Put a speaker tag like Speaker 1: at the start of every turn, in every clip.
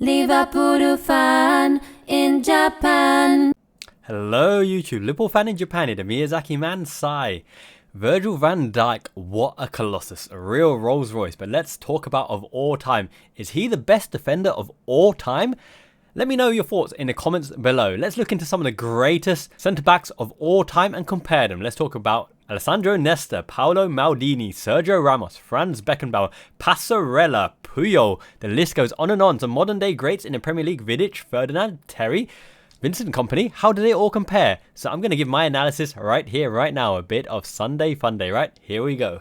Speaker 1: Liverpool Fan in Japan.
Speaker 2: Hello YouTube, Liverpool Fan in Japan, the Miyazaki man Sai. Virgil Van Dijk, what a colossus, a real Rolls Royce. But let's talk about of all time. Is he the best defender of all time? Let me know your thoughts in the comments below. Let's look into some of the greatest centre-backs of all time and compare them. Let's talk about Alessandro Nesta, Paolo Maldini, Sergio Ramos, Franz Beckenbauer, Passarella, Puyol. The list goes on and on. Some modern day greats in the Premier League: Vidic, Ferdinand, Terry, Vincent Kompany. How do they all compare? So I'm going to give my analysis right here, right now. A bit of Sunday fun day, right? Here we go.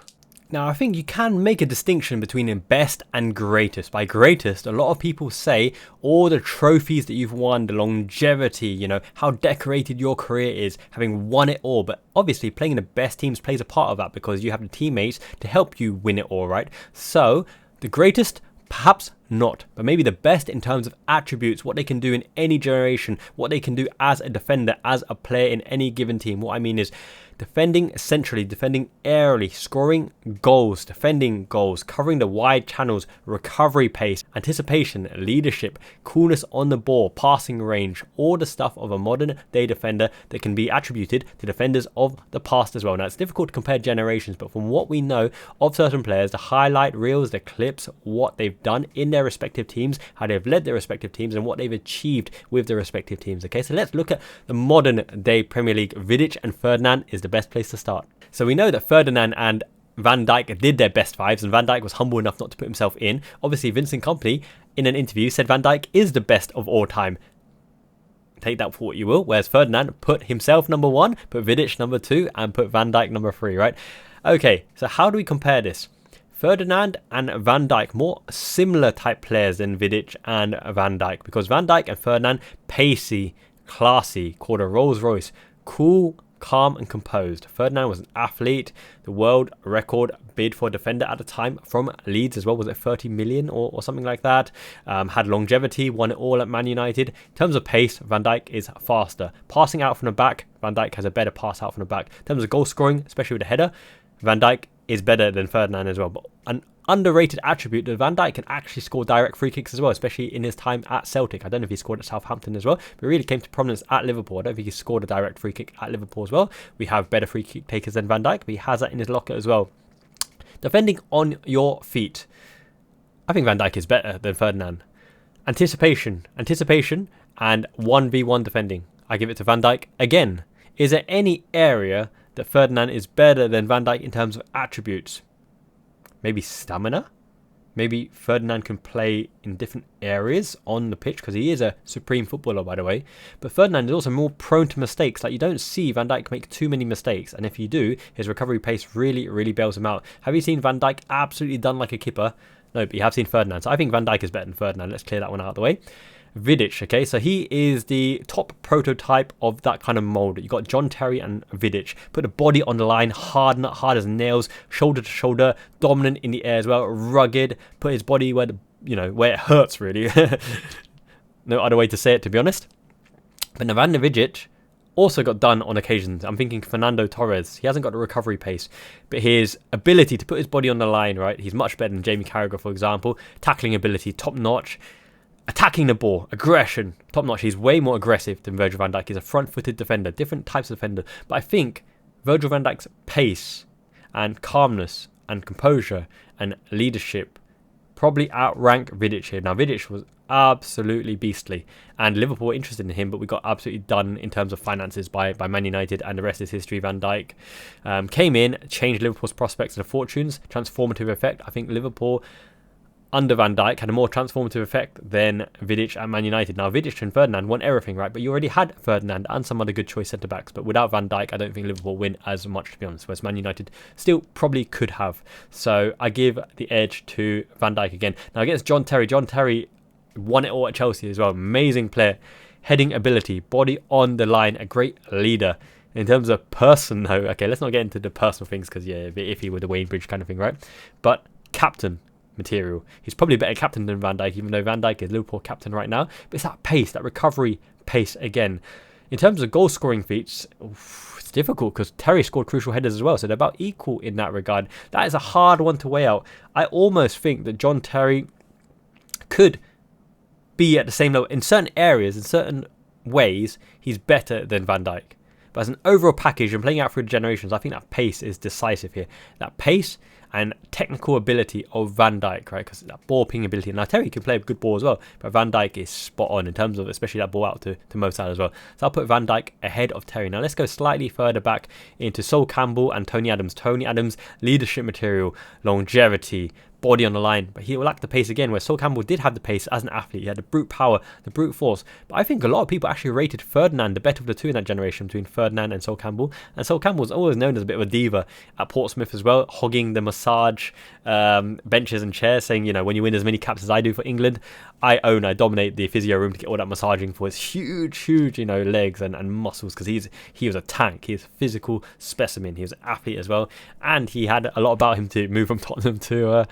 Speaker 2: Now, I think you can make a distinction between the best and greatest. By greatest, a lot of people say all the trophies that you've won, the longevity, you know, how decorated your career is, having won it all. But obviously, playing in the best teams plays a part of that because you have the teammates to help you win it all, right? So, the greatest, perhaps not, but maybe the best in terms of attributes, what they can do in any generation, what they can do as a defender, as a player in any given team. What I mean is defending centrally, defending aerially, scoring goals, defending goals, covering the wide channels, recovery pace, anticipation, leadership, coolness on the ball, passing range, all the stuff of a modern day defender that can be attributed to defenders of the past as well. Now, it's difficult to compare generations, but from what we know of certain players, the highlight reels, the clips, what they've done in their respective teams, how they've led their respective teams, and what they've achieved with their respective teams. Okay, so let's look at the modern day Premier League. Vidic and Ferdinand is the best place to start. So we know that Ferdinand and Van Dijk did their best fives, and Van Dijk was humble enough not to put himself in. Obviously, Vincent Kompany in an interview said Van Dijk is the best of all time. Take that for what you will. Whereas Ferdinand put himself number one, put Vidic number two, and put Van Dijk number three, right? Okay, so how do we compare this? Ferdinand and Van Dijk, more similar type players than Vidic and Van Dijk, because Van Dijk and Ferdinand, pacey, classy, called a Rolls Royce, cool, calm and composed. Ferdinand was an athlete. The world record bid for a defender at the time from Leeds as well. Was it 30 million or something like that? Had longevity, won it all at Man United. In terms of pace, Van Dijk is faster. Passing out from the back, Van Dijk has a better pass out from the back. In terms of goal scoring, especially with the header, Van Dijk is better than Ferdinand as well. But an underrated attribute that Van Dijk can actually score direct free kicks as well, especially in his time at Celtic. I don't know if he scored at Southampton as well, but really came to prominence at Liverpool. I don't think he scored a direct free kick at Liverpool as well. We have better free kick takers than Van Dijk, but he has that in his locker as well. Defending on your feet, I think Van Dijk is better than Ferdinand. Anticipation, and 1v1 defending, I give it to Van Dijk again. Is there any area that Ferdinand is better than Van Dijk in terms of attributes? Maybe stamina? Maybe Ferdinand can play in different areas on the pitch because he is a supreme footballer, by the way. But Ferdinand is also more prone to mistakes. Like, you don't see Van Dijk make too many mistakes. And if you do, his recovery pace really bails him out. Have you seen Van Dijk absolutely done like a kipper? No, but you have seen Ferdinand. So I think Van Dijk is better than Ferdinand. Let's clear that one out of the way. Vidic, okay, so he is the top prototype of that kind of mold. You got John Terry and Vidic. Put the body on the line, hard as nails, shoulder to shoulder, dominant in the air as well, rugged. Put his body where where it hurts, really. No other way to say it, to be honest. But Nemanja Vidic also got done on occasions. I'm thinking Fernando Torres. He hasn't got the recovery pace, but his ability to put his body on the line, right? He's much better than Jamie Carragher, for example. Tackling ability, top notch. Attacking the ball, aggression, top notch. He's way more aggressive than Virgil van Dijk. He's a front-footed defender, different types of defender. But I think Virgil van Dijk's pace and calmness and composure and leadership probably outrank Vidic here. Now, Vidic was absolutely beastly, and Liverpool were interested in him, but we got absolutely done in terms of finances by Man United, and the rest is history. Van Dijk came in, changed Liverpool's prospects and fortunes, transformative effect. I think Liverpool under Van Dijk had a more transformative effect than Vidic at Man United. Now, Vidic and Ferdinand won everything, right? But you already had Ferdinand and some other good choice centre-backs. But without Van Dijk, I don't think Liverpool win as much, to be honest. Whereas Man United still probably could have. So I give the edge to Van Dijk again. Now, against John Terry won it all at Chelsea as well. Amazing player. Heading ability, body on the line, a great leader. In terms of person, though, okay, let's not get into the personal things because, yeah, a bit iffy with the Wayne Bridge kind of thing, right? But captain material. He's probably a better captain than Van Dijk, even though Van Dijk is Liverpool captain right now. But it's that pace, that recovery pace again. In terms of goal scoring feats, it's difficult because Terry scored crucial headers as well, so they're about equal in that regard. That is a hard one to weigh out. I almost think that John Terry could be at the same level. In certain areas, in certain ways, he's better than Van Dijk. But as an overall package and playing out through the generations, I think that pace is decisive here. That pace and technical ability of Van Dijk, right? Because that ball ping ability, and Terry can play a good ball as well, but Van Dijk is spot on in terms of especially that ball out to Mo Salah as well. So I'll put Van Dijk ahead of Terry. Now let's go slightly further back into Sol Campbell and Tony Adams. Tony Adams, leadership material, longevity, body on the line, but he lacked the pace again, where Sol Campbell did have the pace as an athlete. He had the brute power, the brute force. But I think a lot of people actually rated Ferdinand the better of the two in that generation between Ferdinand and Sol Campbell. And Sol Campbell was always known as a bit of a diva at Portsmouth as well, hogging the massage benches and chairs, saying, you know, when you win as many caps as I do for England, I dominate the physio room to get all that massaging for his huge, you know, legs and muscles, because he was a tank. He's a physical specimen. He was an athlete as well, and he had a lot about him to move from Tottenham to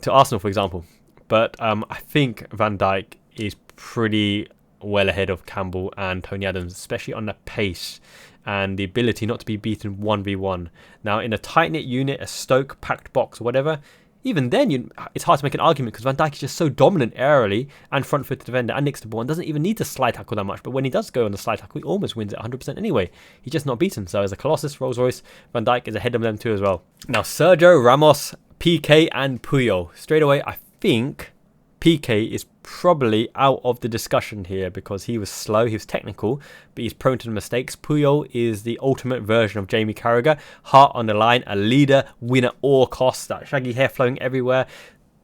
Speaker 2: Arsenal, for example. But I think Van Dijk is pretty well ahead of Campbell and Tony Adams, especially on the pace and the ability not to be beaten 1v1. Now, in a tight-knit unit, a Stoke packed box or whatever, even then it's hard to make an argument, because Van Dijk is just so dominant aerially and front-footed defender and nicks the ball and doesn't even need to slide tackle that much. But when he does go on the slide tackle, he almost wins it 100% anyway. He's just not beaten. So as a Colossus, Rolls Royce, Van Dijk is ahead of them too as well. Now, Sergio Ramos, PK and Puyol. Straight away, I think PK is probably out of the discussion here, because he was slow, he was technical, but he's prone to mistakes. Puyol is the ultimate version of Jamie Carragher. Heart on the line, a leader, win at all costs, that shaggy hair flowing everywhere.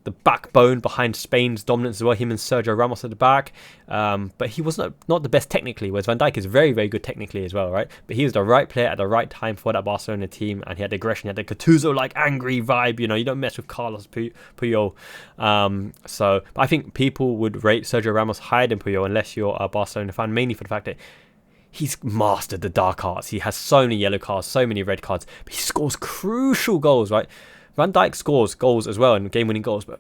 Speaker 2: The backbone behind Spain's dominance as well, him and Sergio Ramos at the back. But he was not the best technically, whereas Van Dijk is very, very good technically as well, right? But he was the right player at the right time for that Barcelona team, and he had aggression, he had the Gattuso-like angry vibe, you know, you don't mess with Carlos Puyol. So I think people would rate Sergio Ramos higher than Puyol, unless you're a Barcelona fan, mainly for the fact that he's mastered the dark arts. He has so many yellow cards, so many red cards, but he scores crucial goals, right? Van Dijk scores goals as well, and game-winning goals, but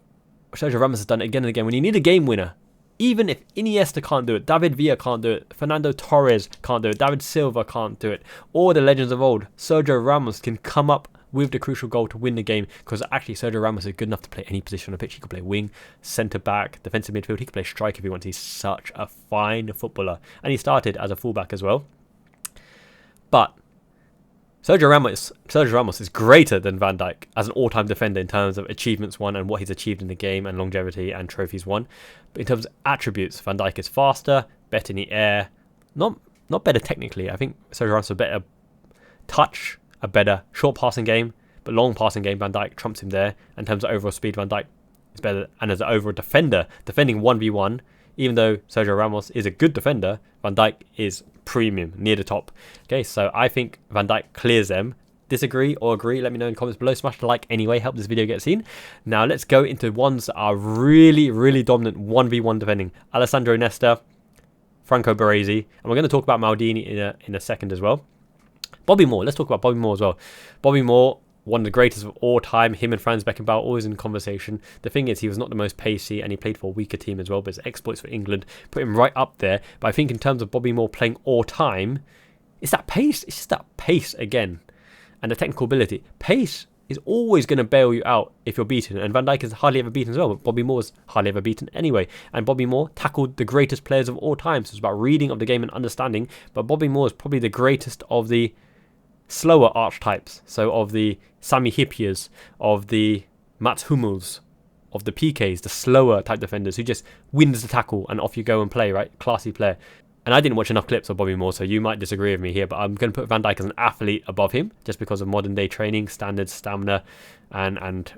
Speaker 2: Sergio Ramos has done it again and again. When you need a game winner, even if Iniesta can't do it, David Villa can't do it, Fernando Torres can't do it, David Silva can't do it, or the legends of old, Sergio Ramos can come up with the crucial goal to win the game, because actually Sergio Ramos is good enough to play any position on the pitch. He could play wing, centre-back, defensive midfield. He could play striker if he wants. He's such a fine footballer, and he started as a fullback as well. But Sergio Ramos is greater than Van Dijk as an all-time defender in terms of achievements won and what he's achieved in the game and longevity and trophies won. But in terms of attributes, Van Dijk is faster, better in the air, not better technically. I think Sergio Ramos has a better touch, a better short passing game, but long passing game, Van Dijk trumps him there. In terms of overall speed, Van Dijk is better, and as an overall defender, defending 1v1, even though Sergio Ramos is a good defender, Van Dijk is premium, near the top. Okay, so I think Van Dijk clears them. Disagree or agree? Let me know in the comments below. Smash the like anyway, help this video get seen. Now let's go into ones that are really, really dominant 1v1 defending. Alessandro Nesta, Franco Baresi, and we're going to talk about Maldini in a second as well. Bobby Moore, let's talk about Bobby Moore as well. Bobby Moore, one of the greatest of all time. Him and Franz Beckenbauer always in conversation. The thing is, he was not the most pacey, and he played for a weaker team as well, but his exploits for England put him right up there. But I think in terms of Bobby Moore playing all time, it's that pace. It's just that pace again, and the technical ability. Pace is always going to bail you out if you're beaten, and Van Dijk is hardly ever beaten as well, but Bobby Moore's hardly ever beaten anyway. And Bobby Moore tackled the greatest players of all time, so it's about reading of the game and understanding. But Bobby Moore is probably the greatest of the slower archetypes, so of the Sami Hyypiäs, of the Mats Hummels, of the PKs, the slower type defenders who just wins the tackle and off you go and play, right? Classy player. And I didn't watch enough clips of Bobby Moore, so you might disagree with me here, but I'm going to put Van Dijk as an athlete above him just because of modern day training, standards, stamina, and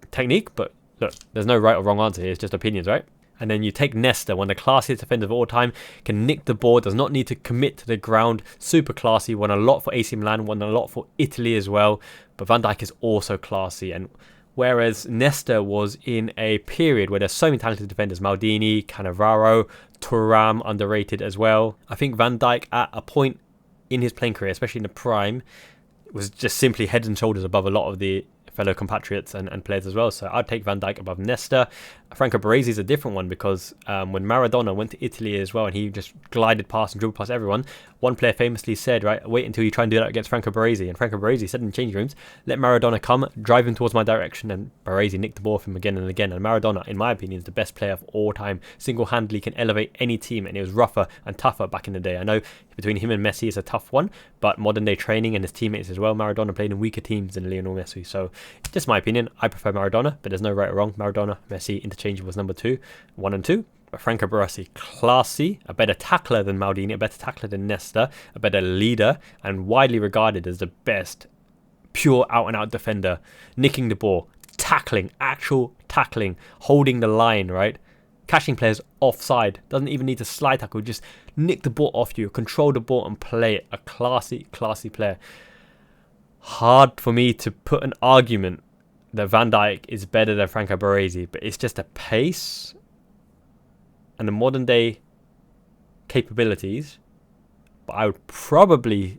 Speaker 2: technique. But look, there's no right or wrong answer here, it's just opinions, right? And then you take Nesta, one of the classiest defenders of all time, can nick the ball, does not need to commit to the ground, super classy, won a lot for AC Milan, won a lot for Italy as well. But Van Dijk is also classy, and whereas Nesta was in a period where there's so many talented defenders, Maldini, Cannavaro, Thuram, underrated as well. I think Van Dijk at a point in his playing career, especially in the prime, was just simply head and shoulders above a lot of the fellow compatriots and players as well. So I'd take Van Dijk above Nesta. Franco Baresi is a different one because when Maradona went to Italy as well and he just glided past and dribbled past everyone, one player famously said, right, wait until you try and do that against Franco Baresi. And Franco Baresi said in the changing rooms, let Maradona come, drive him towards my direction, and Baresi nicked the ball off him again and again. And Maradona, in my opinion, is the best player of all time. Single-handedly can elevate any team, and it was rougher and tougher back in the day. I know between him and Messi is a tough one, but modern day training and his teammates as well, Maradona played in weaker teams than Lionel Messi. So just my opinion, I prefer Maradona, but there's no right or wrong. Maradona, Messi, interchangeable as number 2, 1 and 2. But Franco Baresi, classy, a better tackler than Maldini, a better tackler than Nesta, a better leader, and widely regarded as the best pure out-and-out defender, nicking the ball, tackling, actual tackling, holding the line, right? Catching players offside, doesn't even need to slide tackle, just nick the ball off you, control the ball and play it. A classy player. Hard for me to put an argument that Van Dijk is better than Franco Baresi, but it's just a pace and the modern day capabilities. But I would probably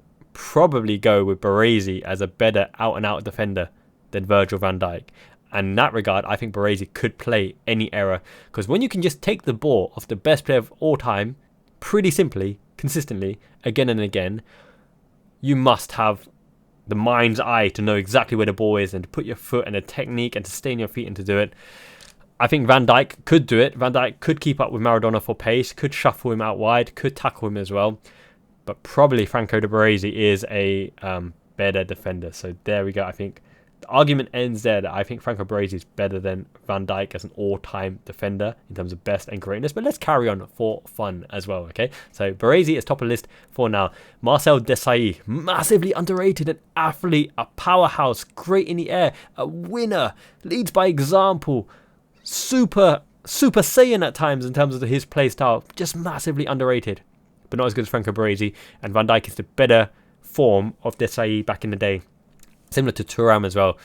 Speaker 2: go with Baresi as a better out-and-out defender than Virgil van Dijk. And in that regard, I think Baresi could play any era. Because when you can just take the ball off the best player of all time, pretty simply, consistently, again and again, you must have the mind's eye to know exactly where the ball is and to put your foot and a technique and to stay on your feet and to do it. I think Van Dijk could do it. Van Dijk could keep up with Maradona for pace, could shuffle him out wide, could tackle him as well. But probably Franco de Baresi is a better defender. So there we go. I think the argument ends there that I think Franco Baresi is better than Van Dijk as an all-time defender in terms of best and greatness. But let's carry on for fun as well, okay? So Baresi is top of the list for now. Marcel Desailly, massively underrated, an athlete, a powerhouse, great in the air, a winner, leads by example, super Saiyan at times in terms of his play style, just massively underrated, but not as good as Franco Baresi. And Van Dijk is the better form of Desailly back in the day. Similar to Thuram as well.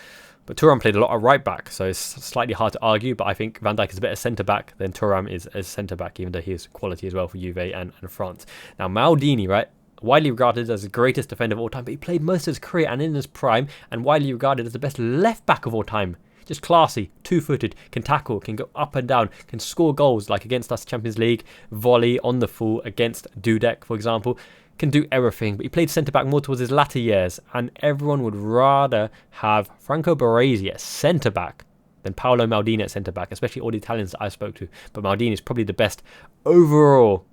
Speaker 2: But Thuram played a lot of right back, so it's slightly hard to argue. But I think Van Dijk is a better centre back than Thuram is as centre back, even though he has quality as well for Juve and France. Now Maldini, right, widely regarded as the greatest defender of all time, but he played most of his career and in his prime, and widely regarded as the best left back of all time. Just classy, two-footed, can tackle, can go up and down, can score goals like against us Champions League, volley on the full against Dudek, for example. Can do everything, but he played centre-back more towards his latter years, and everyone would rather have Franco Baresi at centre-back than Paolo Maldini at centre-back, especially all the Italians that I spoke to. But Maldini is probably the best overall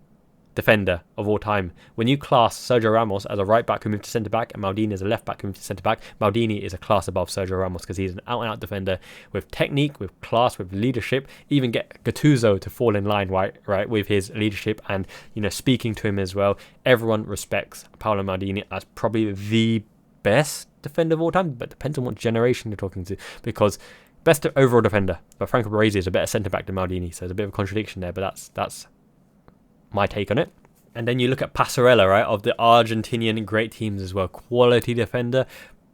Speaker 2: defender of all time. When you class Sergio Ramos as a right back who moved to centre back and Maldini as a left back who moved to centre back, Maldini is a class above Sergio Ramos because he's an out and out defender with technique, with class, with leadership. Even get Gattuso to fall in line right with his leadership and, you know, speaking to him as well. Everyone respects Paolo Maldini as probably the best defender of all time, but depends on what generation you're talking to, because best overall defender, but Franco Baresi is a better centre back than Maldini, so there's a bit of a contradiction there, but that's my take on it. And then you look at Passarella, right, of the Argentinian great teams as well, quality defender,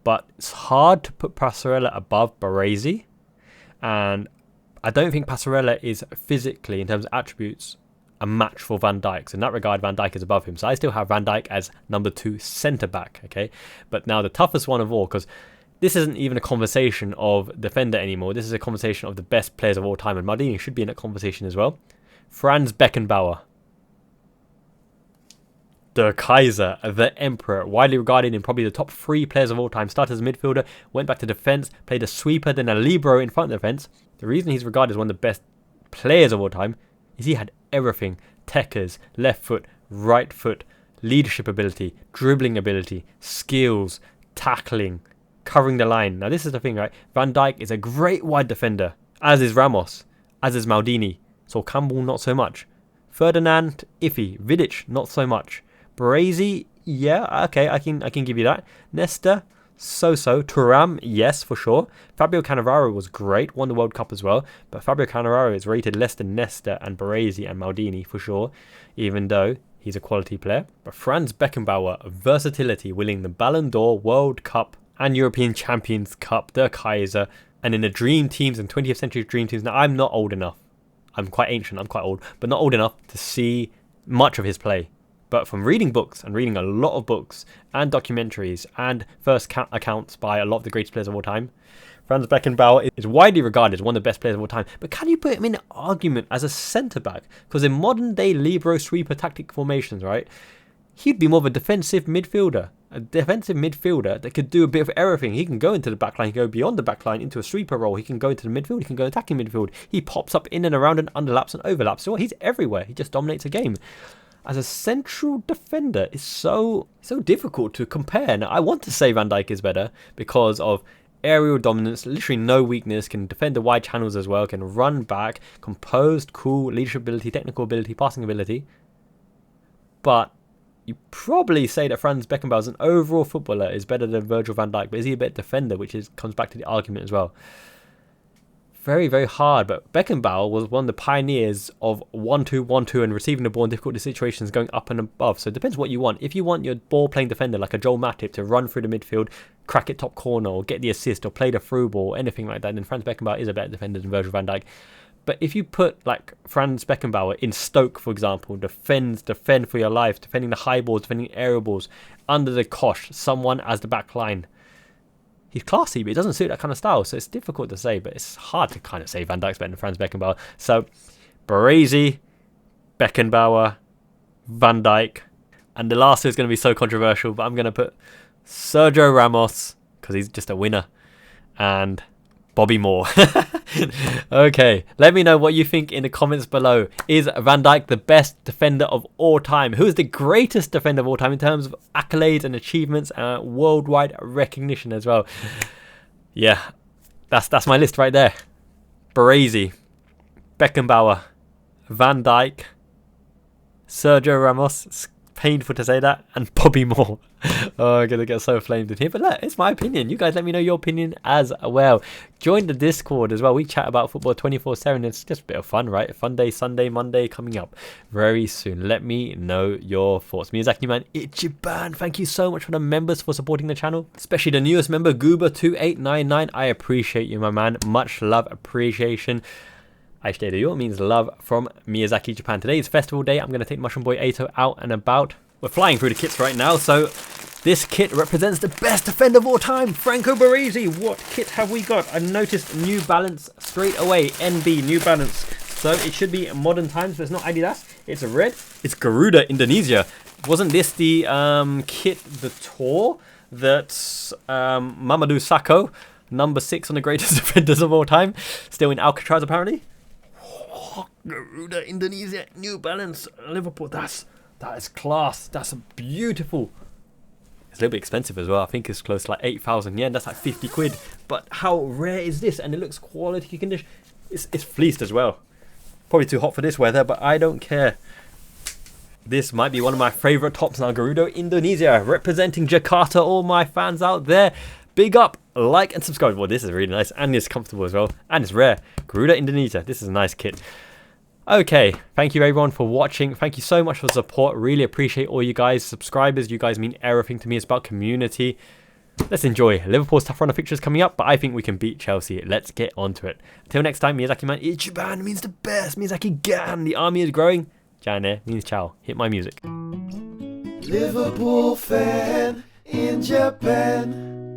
Speaker 2: but it's hard to put Passarella above Baresi, and I don't think Passarella is physically, in terms of attributes, a match for Van Dijk. So in that regard, Van Dijk is above him. So I still have Van Dijk as number 2 centre back, okay? But now the toughest one of all, because this isn't even a conversation of defender anymore. This is a conversation of the best players of all time, and Maldini should be in that conversation as well. Franz Beckenbauer, the Kaiser, the Emperor, widely regarded in probably the top 3 players of all time. Started as a midfielder, went back to defence, played a sweeper, then a libero in front of the defence. The reason he's regarded as one of the best players of all time is he had everything. Techers, left foot, right foot, leadership ability, dribbling ability, skills, tackling, covering the line. Now this is the thing, right? Van Dijk is a great wide defender, as is Ramos, as is Maldini. So Campbell, not so much. Ferdinand, iffy. Vidic, not so much. Baresi, yeah, okay, I can give you that. Nesta, so-so. Thuram, yes, for sure. Fabio Cannavaro was great, won the World Cup as well, but Fabio Cannavaro is rated less than Nesta and Baresi and Maldini for sure, even though he's a quality player. But Franz Beckenbauer, versatility, winning the Ballon d'Or, World Cup and European Champions Cup, the Kaiser, and in the dream teams and 20th century dream teams. Now, I'm not old enough. I'm quite ancient, I'm quite old, but not old enough to see much of his play. But from reading books and reading a lot of books and documentaries and first accounts by a lot of the greatest players of all time, Franz Beckenbauer is widely regarded as one of the best players of all time, but can you put him in an argument as a centre-back? Because in modern-day libero sweeper tactic formations, right, he'd be more of a defensive midfielder. A defensive midfielder that could do a bit of everything. He can go into the backline, he can go beyond the backline into a sweeper role, he can go into the midfield, he can go attacking midfield. He pops up in and around and underlaps and overlaps. So he's everywhere. He just dominates a game. As a central defender, it's so difficult to compare. Now, I want to say Van Dijk is better because of aerial dominance, literally no weakness, can defend the wide channels as well, can run back, composed, cool, leadership ability, technical ability, passing ability. But you probably say that Franz Beckenbauer as an overall footballer is better than Virgil van Dijk, but is he a better defender, which comes back to the argument as well. Very, very hard, but Beckenbauer was one of the pioneers of 1-2, 1-2 and receiving the ball in difficult situations, going up and above. So it depends what you want. If you want your ball-playing defender like a Joel Matip to run through the midfield, crack it top corner, or get the assist, or play the through ball, anything like that, then Franz Beckenbauer is a better defender than Virgil van Dijk. But if you put like Franz Beckenbauer in Stoke, for example, defend for your life, defending the high balls, defending aerial balls, under the cosh, someone as the back line, he's classy, but he doesn't suit that kind of style. So it's difficult to say, but it's hard to kind of say Van Dijk's better than Franz Beckenbauer. So Baresi, Beckenbauer, Van Dijk, and the last two is going to be so controversial, but I'm going to put Sergio Ramos, because he's just a winner, and Bobby Moore. Okay, let me know what you think in the comments below. Is Van Dijk the best defender of all time? Who is the greatest defender of all time in terms of accolades and achievements and worldwide recognition as well? Yeah, that's my list right there. Baresi, Beckenbauer, Van Dijk, Sergio Ramos. It's painful to say that, and Bobby Moore. Oh, I'm gonna get so flamed in here, but look, it's my opinion. You guys let me know your opinion as well. Join the Discord as well. We chat about football 24/7. It's just a bit of fun, right? Fun day, Sunday, Monday coming up very soon. Let me know your thoughts. Miyazaki Man Ichiban, thank you so much for the members for supporting the channel, especially the newest member Goober2899. I appreciate you, my man. Much love, appreciation. Aishide Ryo means love from Miyazaki, Japan. Today is festival day. I'm going to take Mushroom Boy Ato out and about. We're flying through the kits right now. So this kit represents the best defender of all time, Franco Baresi. What kit have we got? I've noticed New Balance straight away. NB, New Balance. So it should be modern times, but it's not Adidas. It's red. It's Garuda, Indonesia. Wasn't this the kit, the tour that Mamadou Sakho, number 6 on the greatest defenders of all time, still in Alcatraz apparently? Garuda, Indonesia, New Balance, Liverpool. That is class. That's beautiful. It's a little bit expensive as well. I think it's close to like 8,000 yen. That's like 50 quid. But how rare is this? And it looks quality condition. It's fleeced as well. Probably too hot for this weather, but I don't care. This might be one of my favorite tops now. Garuda, Indonesia, representing Jakarta. All my fans out there, big up, like and subscribe. Well, this is really nice and it's comfortable as well. And it's rare. Garuda, Indonesia. This is a nice kit. Okay, thank you everyone for watching. Thank you so much for the support. Really appreciate all you guys. Subscribers, you guys mean everything to me. It's about community. Let's enjoy. Liverpool's tough run of fixtures coming up, but I think we can beat Chelsea. Let's get on to it. Until next time, Miyazaki Man Ichiban means the best. Miyazaki Gan. The army is growing. Jane means ciao. Hit my music.
Speaker 3: Liverpool fan in Japan.